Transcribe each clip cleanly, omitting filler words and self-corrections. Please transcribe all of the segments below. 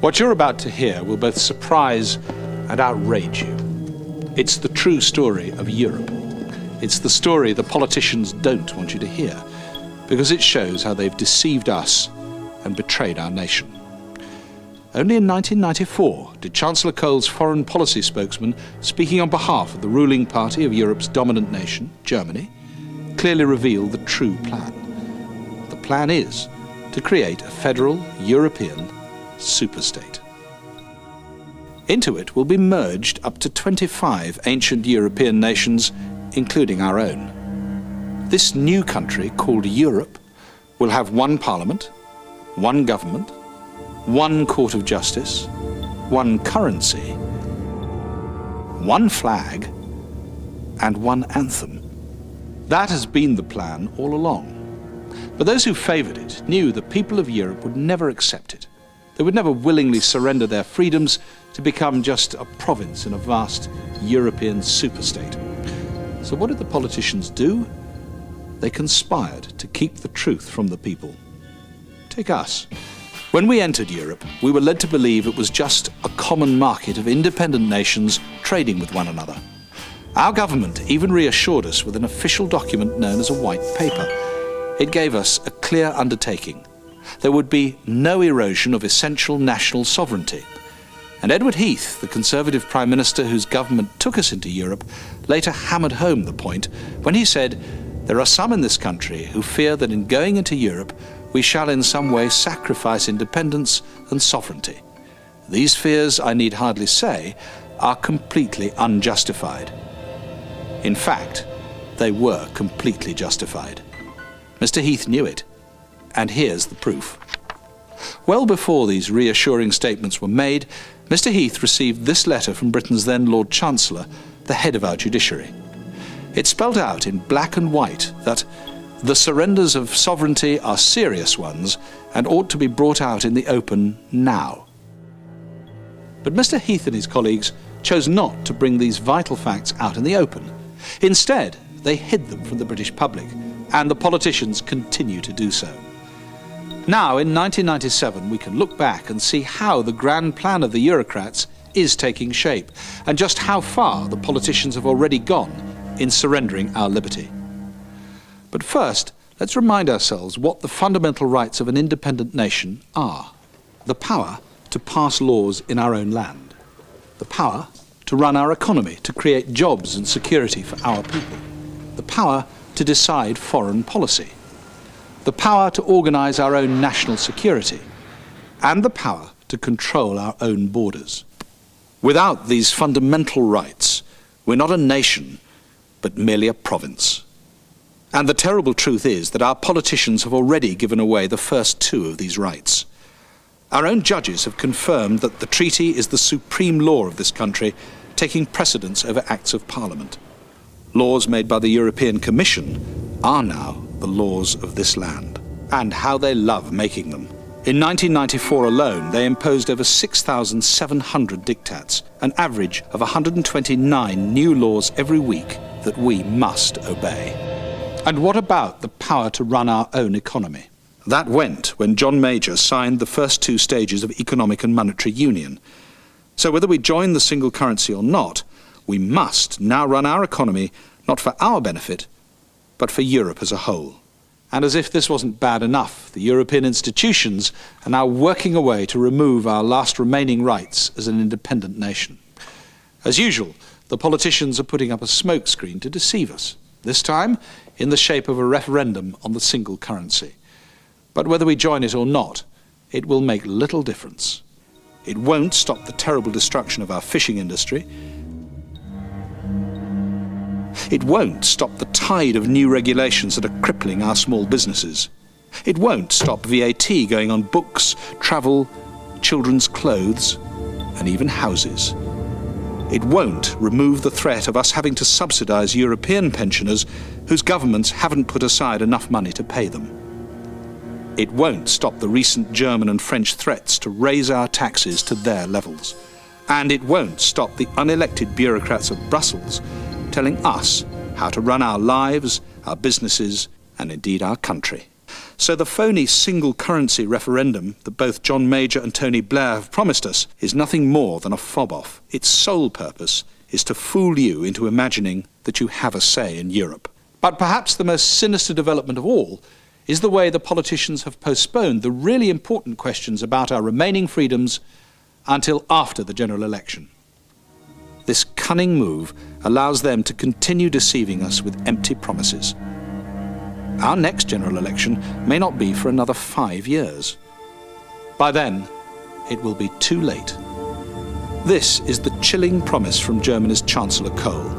What you're about to hear will both surprise and outrage you. It's the true story of Europe. It's the story the politicians don't want you to hear, because it shows how they've deceived us and betrayed our nation. Only in 1994 did Chancellor Kohl's foreign policy spokesman, speaking on behalf of the ruling party of Europe's dominant nation, Germany, clearly reveal the true plan. The plan is to create a federal European superstate. Into it will be merged up to 25 ancient European nations, including our own. This new country, called Europe, will have one parliament, one government, one court of justice, one currency, one flag, and one anthem. That has been the plan all along. But those who favoured it knew the people of Europe would never accept it. They would never willingly surrender their freedoms to become just a province in a vast European superstate. So what did the politicians do? They conspired to keep the truth from the people. Take us. When we entered Europe, we were led to believe it was just a common market of independent nations trading with one another. Our government even reassured us with an official document known as a white paper. It gave us a clear undertaking. There would be no erosion of essential national sovereignty. And Edward Heath, the Conservative Prime Minister whose government took us into Europe, later hammered home the point when he said, "There are some in this country who fear that in going into Europe we shall in some way sacrifice independence and sovereignty. These fears, I need hardly say, are completely unjustified." In fact, they were completely justified. Mr. Heath knew it, and here's the proof. Well before these reassuring statements were made, Mr. Heath received this letter from Britain's then Lord Chancellor, the head of our judiciary. It spelled out in black and white that the surrenders of sovereignty are serious ones and ought to be brought out in the open now. But Mr. Heath and his colleagues chose not to bring these vital facts out in the open. Instead, they hid them from the British public, and the politicians continue to do so. Now, in 1997, we can look back and see how the grand plan of the Eurocrats is taking shape, and just how far the politicians have already gone in surrendering our liberty. But first, let's remind ourselves what the fundamental rights of an independent nation are. The power to pass laws in our own land. The power to run our economy, to create jobs and security for our people. The power to decide foreign policy. The power to organise our own national security. And the power to control our own borders. Without these fundamental rights, we're not a nation, but merely a province. And the terrible truth is that our politicians have already given away the first two of these rights. Our own judges have confirmed that the treaty is the supreme law of this country, taking precedence over acts of Parliament. Laws made by the European Commission are now the laws of this land. And how they love making them. In 1994 alone, they imposed over 6,700 diktats, an average of 129 new laws every week that we must obey. And what about the power to run our own economy? That went when John Major signed the first two stages of economic and monetary union. So whether we join the single currency or not, we must now run our economy not for our benefit, but for Europe as a whole. And as if this wasn't bad enough, the European institutions are now working away to remove our last remaining rights as an independent nation. As usual, the politicians are putting up a smokescreen to deceive us, this time in the shape of a referendum on the single currency. But whether we join it or not, it will make little difference. It won't stop the terrible destruction of our fishing industry. It won't stop the tide of new regulations that are crippling our small businesses. It won't stop VAT going on books, travel, children's clothes, and even houses. It won't remove the threat of us having to subsidise European pensioners whose governments haven't put aside enough money to pay them. It won't stop the recent German and French threats to raise our taxes to their levels. And it won't stop the unelected bureaucrats of Brussels telling us how to run our lives, our businesses, and indeed our country. So the phony single currency referendum that both John Major and Tony Blair have promised us is nothing more than a fob-off. Its sole purpose is to fool you into imagining that you have a say in Europe. But perhaps the most sinister development of all is the way the politicians have postponed the really important questions about our remaining freedoms until after the general election. This cunning move allows them to continue deceiving us with empty promises. Our next general election may not be for another 5 years. By then, it will be too late. This is the chilling promise from Germany's Chancellor Kohl.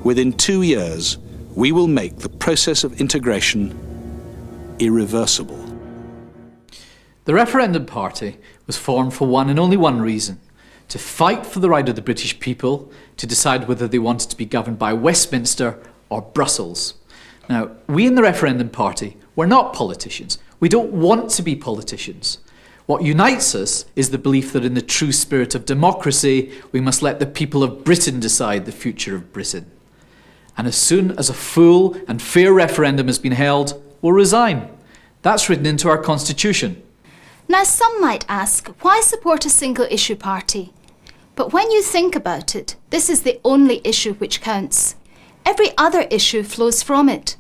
Within 2 years, we will make the process of integration irreversible. The Referendum Party was formed for one and only one reason: to fight for the right of the British people to decide whether they wanted to be governed by Westminster or Brussels. Now, we in the Referendum Party, we're not politicians. We don't want to be politicians. What unites us is the belief that in the true spirit of democracy, we must let the people of Britain decide the future of Britain. And as soon as a full and fair referendum has been held, we'll resign. That's written into our constitution. Now, some might ask, why support a single-issue party? But when you think about it, this is the only issue which counts. Every other issue flows from it.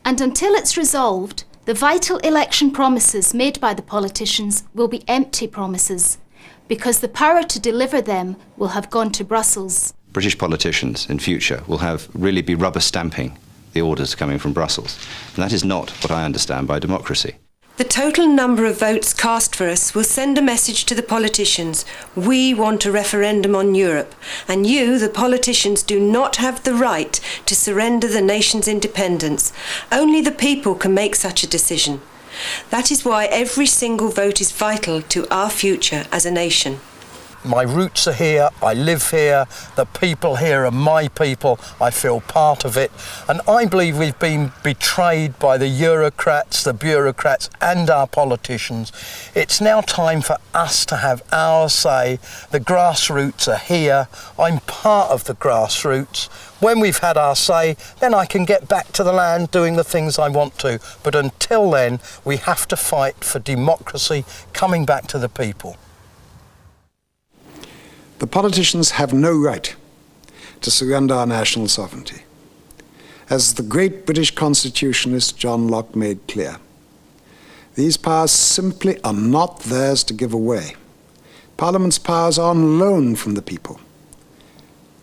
And until it's resolved, the vital election promises made by the politicians will be empty promises, because the power to deliver them will have gone to Brussels. British politicians in future will really be rubber stamping the orders coming from Brussels. And that is not what I understand by democracy. The total number of votes cast for us will send a message to the politicians. We want a referendum on Europe, and you, the politicians, do not have the right to surrender the nation's independence. Only the people can make such a decision. That is why every single vote is vital to our future as a nation. My roots are here, I live here, the people here are my people, I feel part of it, and I believe we've been betrayed by the Eurocrats, the bureaucrats and our politicians. It's now time for us to have our say. The grassroots are here, I'm part of the grassroots. When we've had our say, then I can get back to the land doing the things I want to, but until then we have to fight for democracy coming back to the people. The politicians have no right to surrender our national sovereignty. As the great British constitutionalist John Locke made clear, these powers simply are not theirs to give away. Parliament's powers are on loan from the people.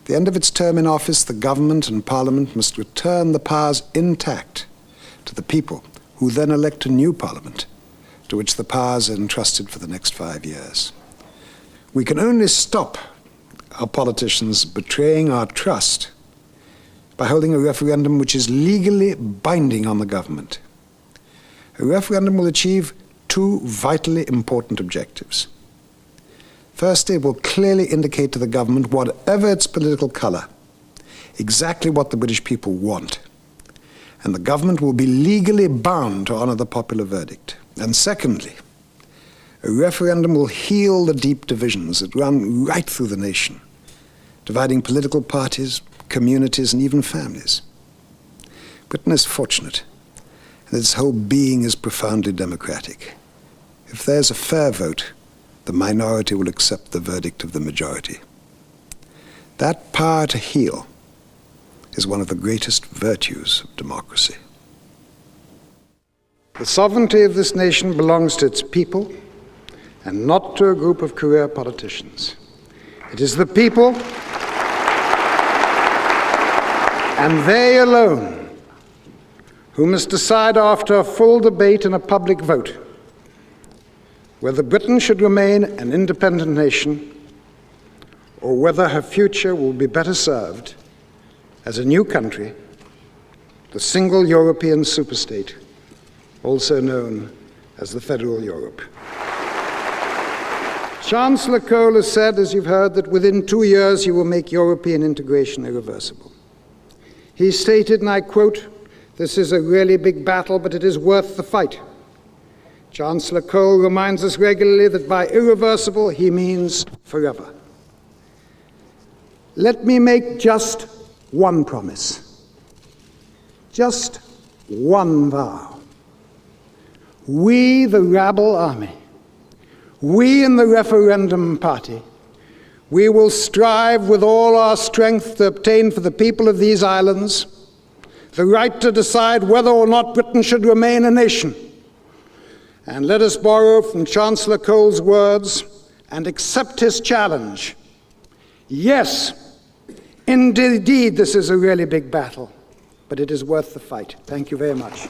At the end of its term in office, the government and Parliament must return the powers intact to the people, who then elect a new Parliament, to which the powers are entrusted for the next 5 years. We can only stop our politicians betraying our trust by holding a referendum which is legally binding on the government. A referendum will achieve two vitally important objectives. First, it will clearly indicate to the government, whatever its political colour, exactly what the British people want. And the government will be legally bound to honour the popular verdict. And secondly, a referendum will heal the deep divisions that run right through the nation, dividing political parties, communities, and even families. Britain is fortunate, and its whole being is profoundly democratic. If there's a fair vote, the minority will accept the verdict of the majority. That power to heal is one of the greatest virtues of democracy. The sovereignty of this nation belongs to its people, and not to a group of career politicians. It is the people, and they alone, who must decide after a full debate and a public vote whether Britain should remain an independent nation or whether her future will be better served as a new country, the single European superstate, also known as the Federal Europe. Chancellor Kohl has said, as you've heard, that within 2 years he will make European integration irreversible. He stated, and I quote, "This is a really big battle, but it is worth the fight." Chancellor Kohl reminds us regularly that by irreversible he means forever. Let me make just one promise, just one vow. We, the rabble army, we in the Referendum Party, we will strive with all our strength to obtain for the people of these islands the right to decide whether or not Britain should remain a nation. And let us borrow from Chancellor Cole's words and accept his challenge. Yes, indeed, this is a really big battle, but it is worth the fight. Thank you very much.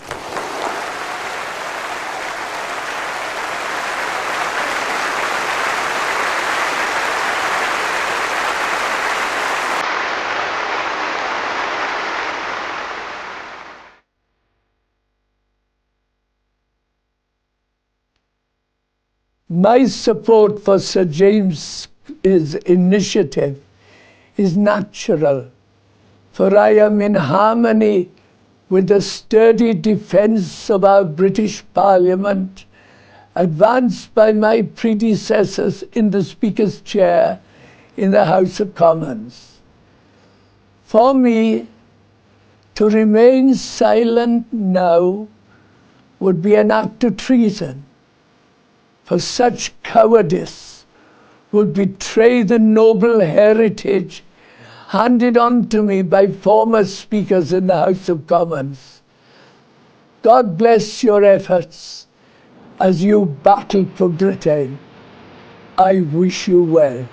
My support for Sir James's initiative is natural, for I am in harmony with the sturdy defence of our British Parliament, advanced by my predecessors in the Speaker's chair in the House of Commons. For me, to remain silent now would be an act of treason, for such cowardice would betray the noble heritage handed on to me by former speakers in the House of Commons. God bless your efforts as you battle for Britain. I wish you well.